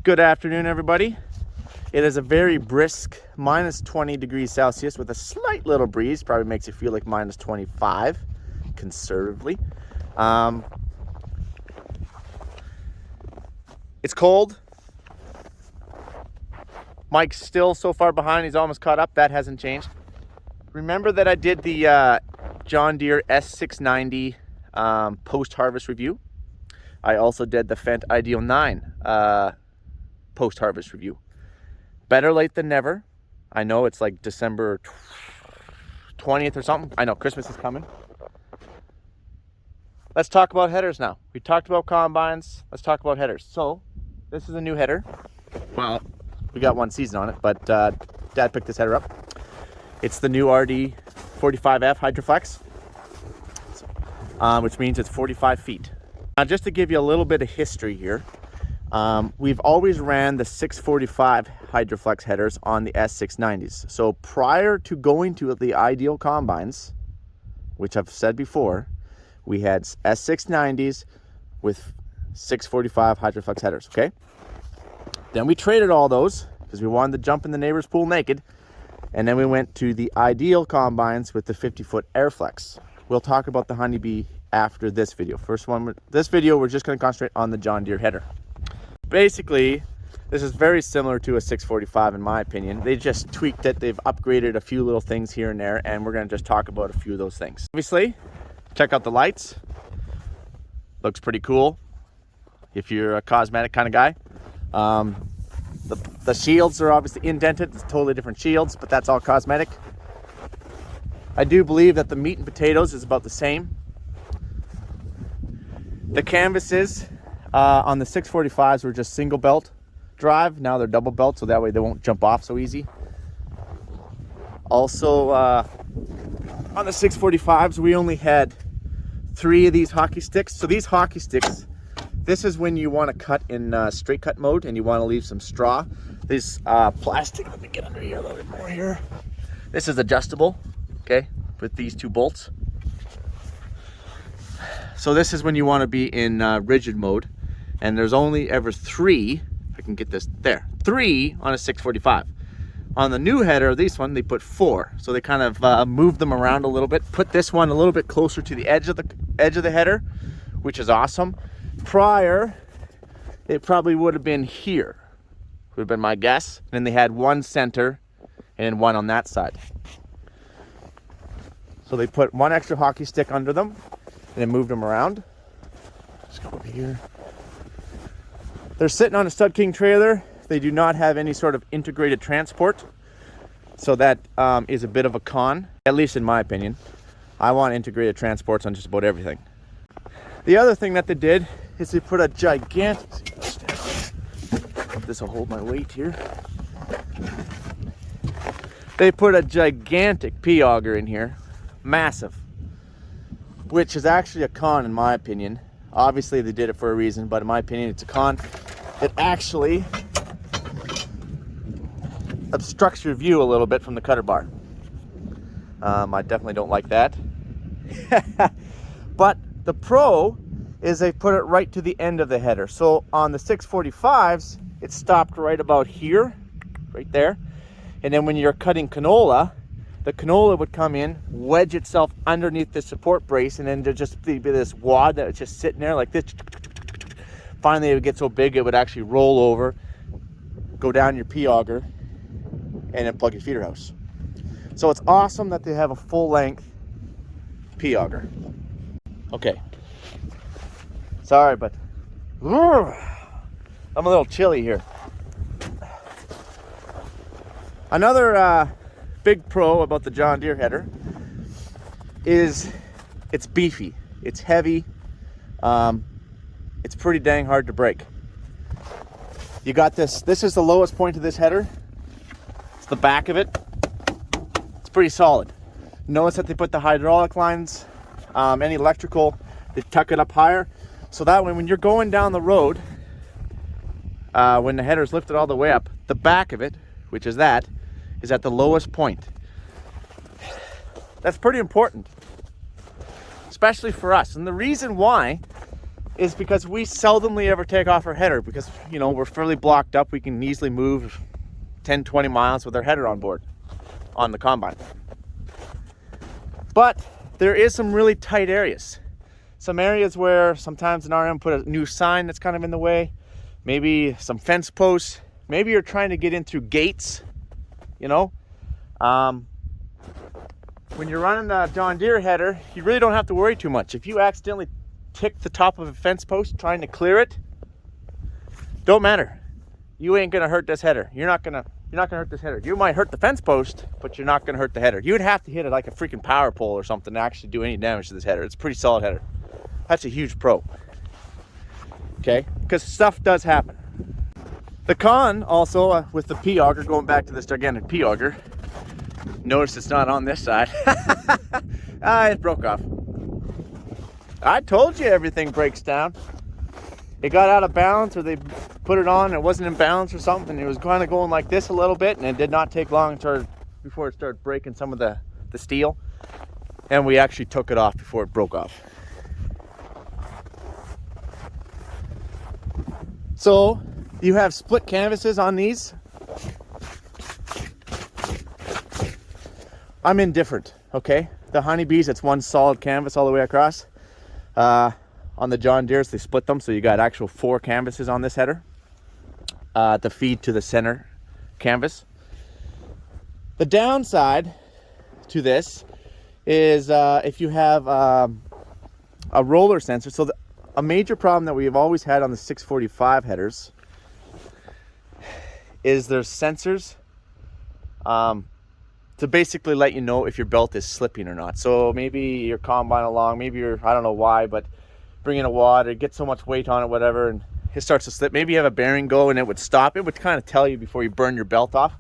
Good afternoon, everybody. It is a very brisk minus 20 degrees Celsius with a slight little breeze. Probably makes it feel like minus 25 conservatively. It's cold. Mike's still so far behind. He's almost caught up. That hasn't changed. Remember that I did the John Deere S690 post-harvest review. I also did the Fendt Ideal 9 post-harvest review. Better late than never. I know it's like December 20th or something. I know Christmas is coming. Let's talk about headers now. We talked about combines. Let's talk about headers. So this is a new header. Well, we got one season on it, but Dad picked this header up. It's the new RD45F Hydroflex, which means it's 45 feet. Now, just to give you a little bit of history here, we've always ran the 645 Hydroflex headers on the S690s. So prior to going to the Ideal combines, which I've said before, we had S690s with 645 Hydroflex headers, okay? Then we traded all those because we wanted to jump in the neighbor's pool naked. And then we went to the Ideal combines with the 50-foot Airflex. We'll talk about the Honeybee after this video. This video, we're just going to concentrate on the John Deere header. Basically, this is very similar to a 645 in my opinion. They just tweaked it. They've upgraded a few little things here and there, and we're going to just talk about a few of those things. Obviously, check out the lights. Looks pretty cool if you're a cosmetic kind of guy. The shields are obviously indented. It's totally different shields, but that's all cosmetic. I do believe that the meat and potatoes is about the same. The canvases on the 645s were just single belt drive. Now they're double belt, so that way they won't jump off so easy. Also, on the 645s, we only had 3 of these hockey sticks. So these hockey sticks, this is when you want to cut in straight cut mode and you want to leave some straw. This plastic, let me get under here a little bit more here. This is adjustable, okay, with these 2 bolts. So this is when you want to be in rigid mode. And there's only ever 3, if I can get this, there, 3 on a 645. On the new header, this one, they put 4. So they kind of moved them around a little bit, put this one a little bit closer to the edge of the header, which is awesome. Prior, it probably would have been here, would have been my guess. And then they had 1 center and 1 on that side. So they put 1 extra hockey stick under them and then moved them around. Let's go over here. They're sitting on a Stud King trailer. They do not have any sort of integrated transport. So that is a bit of a con, at least in my opinion. I want integrated transports on just about everything. The other thing that they did is they put a gigantic, this will hold my weight here. They put a gigantic Auger in here, massive, which is actually a con in my opinion. Obviously they did it for a reason, but in my opinion it's a con. It actually obstructs your view a little bit from the cutter bar. I definitely don't like that. But the pro is they put it right to the end of the header. So on the 645s, it stopped right about here, right there. And then when you're cutting canola, the canola would come in, wedge itself underneath the support brace, and then there'd just be this wad that was just sitting there like this. Finally, it would get so big, it would actually roll over, go down your Auger, and then plug your feeder house. So it's awesome that they have a full-length Auger. Okay. Sorry, but I'm a little chilly here. Another big pro about the John Deere header is it's beefy, it's heavy, it's pretty dang hard to break. You got this is the lowest point of this header. It's the back of it. It's pretty solid. Notice that they put the hydraulic lines, any electrical, they tuck it up higher. So that way when you're going down the road, when the header's lifted all the way up, the back of it, which is at the lowest point. That's pretty important, especially for us. And the reason why is because we seldomly ever take off our header because, you know, we're fairly blocked up. We can easily move 10, 20 miles with our header on board on the combine. But there is some really tight areas. Some areas where sometimes an RM put a new sign that's kind of in the way. Maybe some fence posts. Maybe you're trying to get in through gates, you know. When you're running the John Deere header, you really don't have to worry too much. If you accidentally tick the top of a fence post trying to clear it, don't matter. You ain't gonna hurt this header. You're not gonna hurt this header. You might hurt the fence post, but you're not gonna hurt the header. You would have to hit it like a freaking power pole or something to actually do any damage to this header. It's a pretty solid header. That's a huge pro. Okay, because stuff does happen. The con also with the P auger, going back to this gigantic P auger, notice it's not on this side. It broke off. I told you everything breaks down. It got out of balance, or they put it on and it wasn't in balance or something. It was kind of going like this a little bit, and it did not take long before it started breaking some of the steel. And we actually took it off before it broke off. So you have split canvases on these. I'm indifferent, okay? The honeybees, it's one solid canvas all the way across. On the John Deeres, they split them, so you got actual 4 canvases on this header to feed to the center canvas. The downside to this is if you have a roller sensor. So a major problem that we've always had on the 645 headers is there's sensors to basically let you know if your belt is slipping or not. So maybe your combine along, maybe you're, I don't know why, but bringing a wad, it gets so much weight on it, whatever, and it starts to slip. Maybe you have a bearing go and it would stop. It would kind of tell you before you burn your belt off.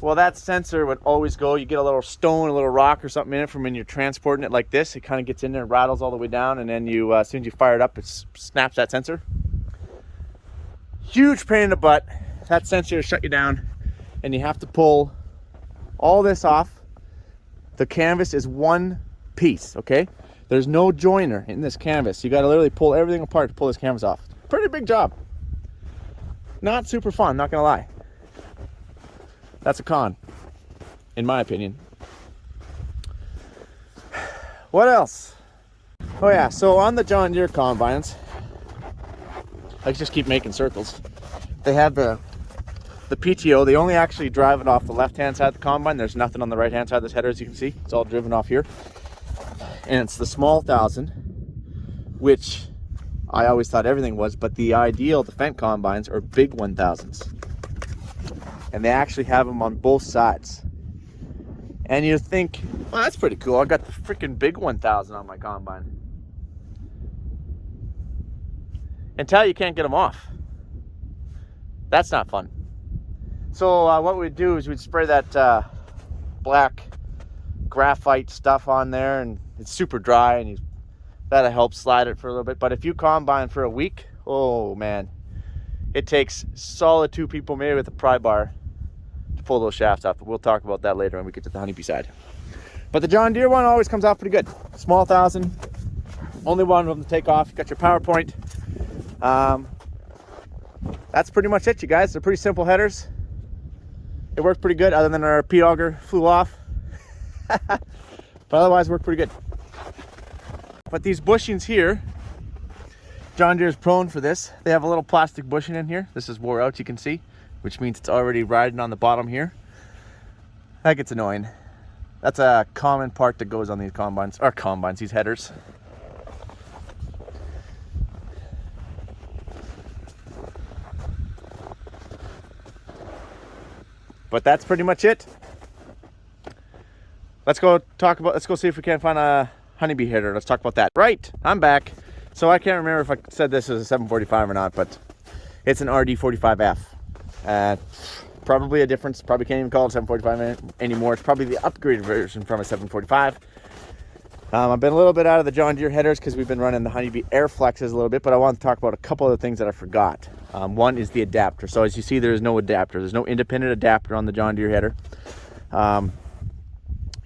Well, that sensor would always go. You get a little stone, a little rock or something in it from when you're transporting it like this. It kind of gets in there and rattles all the way down, and then you, as soon as you fire it up, it snaps that sensor. Huge pain in the butt. That sensor will shut you down, and you have to pull all this off. The canvas is one piece, okay? There's no joiner in this canvas. You got to literally pull everything apart to pull this canvas off. Pretty big job. Not super fun, not gonna lie. That's a con, in my opinion. What else? Oh yeah, so on the John Deere combines, I just keep making circles. They have the PTO. They only actually drive it off the left-hand side of the combine. There's nothing on the right-hand side of this header, as you can see. It's all driven off here. And it's the small 1000, which I always thought everything was, but the ideal, the Fendt combines, are big 1000s. And they actually have them on both sides. And you think, well, that's pretty cool. I got the freaking big 1000 on my combine. Until you can't get them off. That's not fun. So what we'd do is we'd spray that black graphite stuff on there, and it's super dry, and that'll help slide it for a little bit. But if you combine for a week, oh man, it takes solid 2 people, maybe with a pry bar, to pull those shafts off. But we'll talk about that later when we get to the honeybee side. But the John Deere one always comes out pretty good. Small 1000, only one of them to take off. You got your power point. That's pretty much it, you guys. They're pretty simple headers. It worked pretty good, other than our P auger flew off. But otherwise, it worked pretty good. But these bushings here, John Deere's prone for this. They have a little plastic bushing in here. This is wore out, you can see, which means it's already riding on the bottom here. That gets annoying. That's a common part that goes on these combines, or these headers. But that's pretty much it. Let's go see if we can find a honeybee header. Let's talk about that. Right, I'm back. So I can't remember if I said this is a 745 or not, but it's an RD45F. Probably a difference. Probably can't even call it 745 anymore. It's probably the upgraded version from a 745. I've been a little bit out of the John Deere headers because we've been running the honeybee air flexes a little bit, but I want to talk about a couple of things that I forgot. One is the adapter. So as you see, there is no adapter. There's no independent adapter on the John Deere header.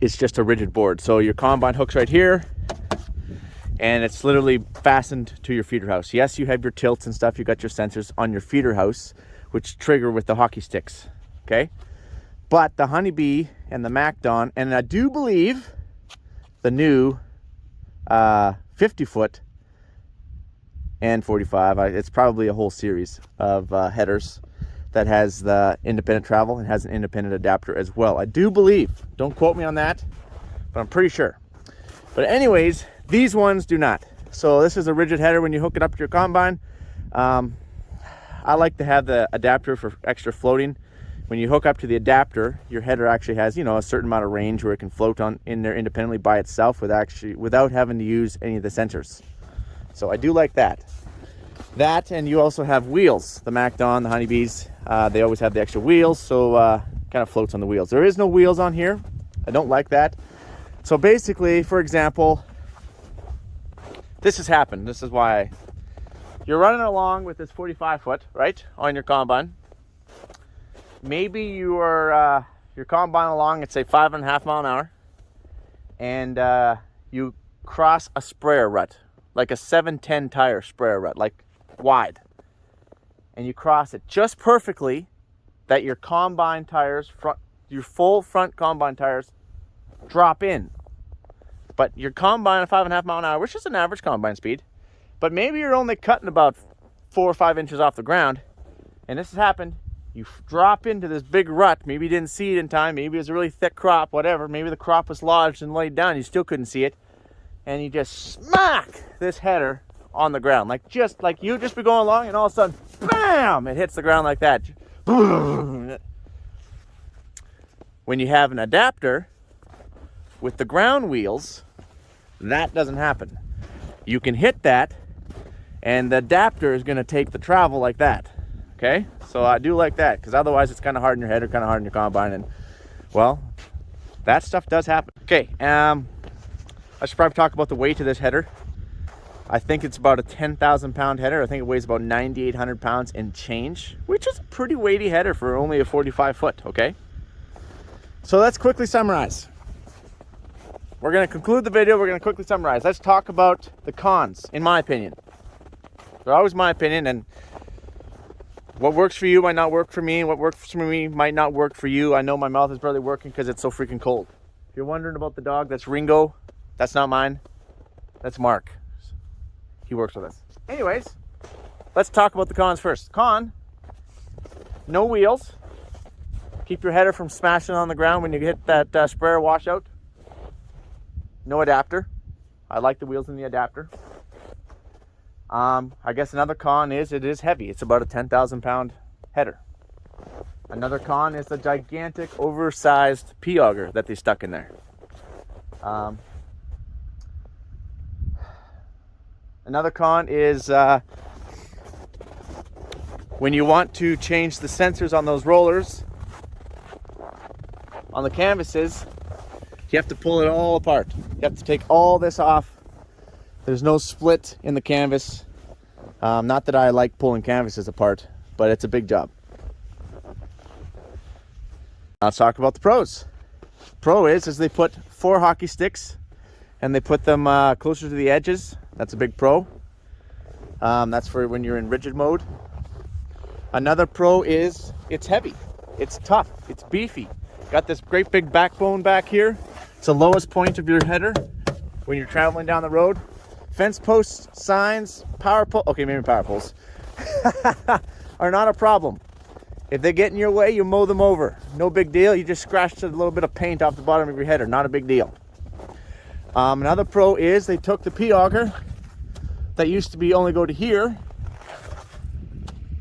It's just a rigid board. So your combine hooks right here, and it's literally fastened to your feeder house. Yes, you have your tilts and stuff, you got your sensors on your feeder house, which trigger with the hockey sticks, okay? But the Honeybee and the MacDon, and I do believe the new 50-foot and 45, it's probably a whole series of headers that has the independent travel and has an independent adapter as well. I do believe, don't quote me on that, but I'm pretty sure. But anyways, these ones do not. So this is a rigid header when you hook it up to your combine. I like to have the adapter for extra floating. When you hook up to the adapter, your header actually has, a certain amount of range where it can float on in there independently by itself without having to use any of the sensors. So I do like that. That, and you also have wheels. The MacDon, the Honeybees, they always have the extra wheels, so kind of floats on the wheels. There is no wheels on here. I don't like that. So basically, for example, this has happened. This is why you're running along with this 45-foot, right, on your combine. Maybe you are your combine along at, say, 5.5 mile an hour, and you cross a sprayer rut, like a 710 tire sprayer rut, like wide, and you cross it just perfectly that your combine tires, your full front combine tires, drop in. But your combine at 5.5 mile an hour, which is an average combine speed, but maybe you're only cutting about 4 or 5 inches off the ground, and this has happened. You drop into this big rut. Maybe you didn't see it in time. Maybe it was a really thick crop, whatever. Maybe the crop was lodged and laid down. You still couldn't see it. And you just smack this header on the ground. Like you just be going along, and all of a sudden, bam, it hits the ground like that. When you have an adapter with the ground wheels, that doesn't happen. You can hit that, and the adapter is going to take the travel like that. Okay, so I do like that, because otherwise it's kind of hard in your header, kind of hard in your combine, and well, that stuff does happen. Okay, I should probably talk about the weight of this header. I think it's about a 10,000 pound header. I think it weighs about 9,800 pounds and change, which is a pretty weighty header for only a 45-foot. Okay, so let's quickly summarize. We're going to conclude the video. We're going to quickly summarize. Let's talk about the cons, in my opinion. They're always my opinion, and what works for you might not work for me, and what works for me might not work for you. I know my mouth is barely working because it's so freaking cold. If you're wondering about the dog, that's Ringo. That's not mine. That's Mark. He works with us. Anyways, let's talk about the cons first. Con, no wheels. Keep your header from smashing on the ground when you hit that sprayer washout. No adapter. I like the wheels in the adapter. I guess another con is it is heavy. It's about a 10,000 pound header. Another con is the gigantic oversized Auger that they stuck in there. Another con is when you want to change the sensors on those rollers, on the canvases, you have to pull it all apart. You have to take all this off. There's no split in the canvas. Not that I like pulling canvases apart, but it's a big job. Let's talk about the pros. Pro is they put 4 hockey sticks and they put them closer to the edges. That's a big pro. That's for when you're in rigid mode. Another pro is it's heavy. It's tough. It's beefy. Got this great big backbone back here. It's the lowest point of your header when you're traveling down the road. Fence posts, signs, power pole, okay, maybe power poles, are not a problem. If they get in your way, you mow them over. No big deal. You just scratched a little bit of paint off the bottom of your header. Not a big deal. Another pro is they took the Auger that used to be only go to here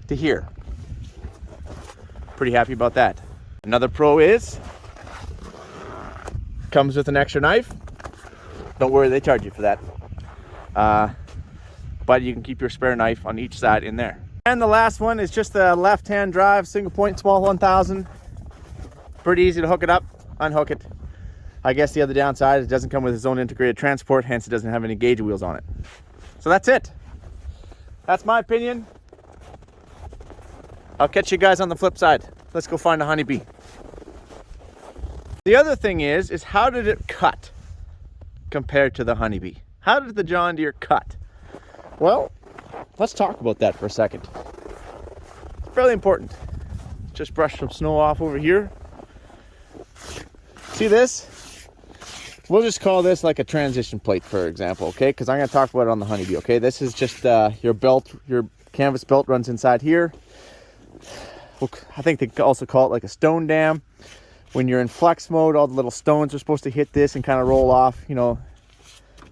to here. Pretty happy about that. Another pro is comes with an extra knife. Don't worry, they charge you for that. But you can keep your spare knife on each side in there. And the last one is just a left-hand drive, single point, small 1000. Pretty easy to hook it up, unhook it. I guess the other downside is it doesn't come with its own integrated transport, hence it doesn't have any gauge wheels on it. So that's it. That's my opinion. I'll catch you guys on the flip side. Let's go find a Honeybee. The other thing is how did it cut compared to the Honeybee? how did the John Deere cut? Well, let's talk about that for a second. It's fairly important. Just brush some snow off over here. See this? We'll just call this like a transition plate, for example, okay? Because I'm going to talk about it on the Honeybee, okay? This is just your belt, your canvas belt runs inside here. I think they also call it like a stone dam. When you're in flex mode, all the little stones are supposed to hit this and kind of roll off, you know.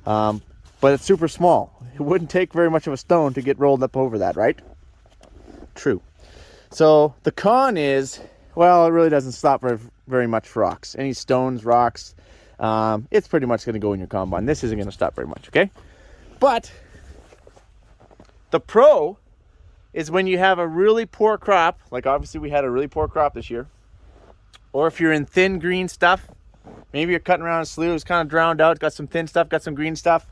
But it's super small. It wouldn't take very much of a stone to get rolled up over that, right? True. So the con is, well, it really doesn't stop very much for rocks. Any stones, rocks, it's pretty much going to go in your combine. This isn't going to stop very much, okay? But the pro is when you have a really poor crop, like obviously we had a really poor crop this year, or if you're in thin green stuff, maybe you're cutting around a slough, it's kind of drowned out, got some thin stuff, got some green stuff,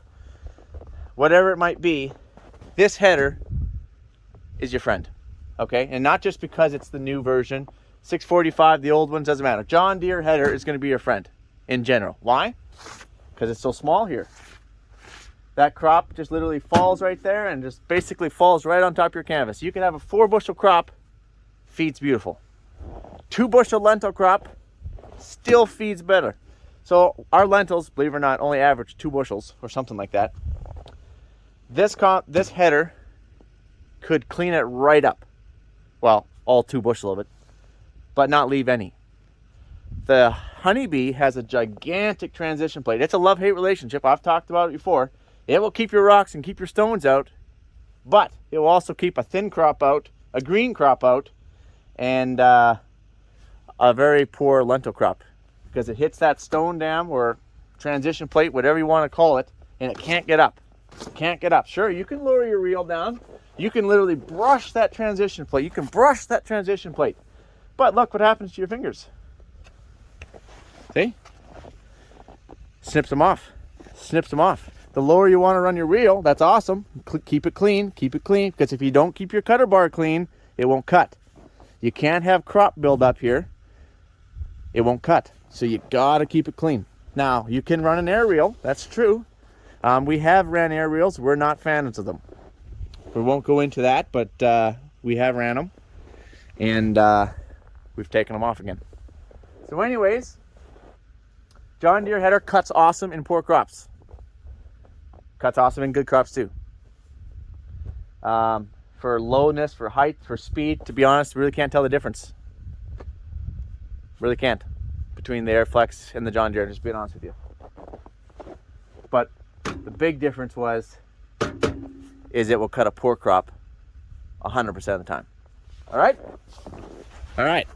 whatever it might be, this header is your friend, okay? And not just because it's the new version, 645, the old ones, doesn't matter. John Deere Header is going to be your friend in general. Why? Because it's so small here. That crop just literally falls right there and just basically falls right on top of your canvas. You can have a 4-bushel crop, feeds beautiful. 2-bushel lentil crop, still feeds better. So our lentils, believe it or not, only average 2 bushels or something like that. This header could clean it right up. Well, all 2 bushel of it, but not leave any. The Honeybee has a gigantic transition plate. It's a love-hate relationship. I've talked about it before. It will keep your rocks and keep your stones out, but it will also keep a thin crop out, a green crop out, and a very poor lentil crop, because it hits that stone dam or transition plate, whatever you want to call it, and it can't get up. It can't get up. Sure, you can lower your reel down. You can literally brush that transition plate. You can brush that transition plate. But look what happens to your fingers. See? Snips them off. Snips them off. The lower you want to run your reel, that's awesome. Keep it clean. Keep it clean. Because if you don't keep your cutter bar clean, it won't cut. You can't have crop build up here. It won't cut. So you got to keep it clean. Now, you can run an air reel. That's true. We have ran air reels. We're not fans of them. We won't go into that, but we have ran them. And we've taken them off again. So anyways, John Deere Header cuts awesome in poor crops. Cuts awesome in good crops too. For lowness, for height, for speed, to be honest, really can't tell the difference. Really can't. Between the Airflex and the John Deere, just being honest with you. But the big difference is it will cut a poor crop 100% of the time. All right? All right.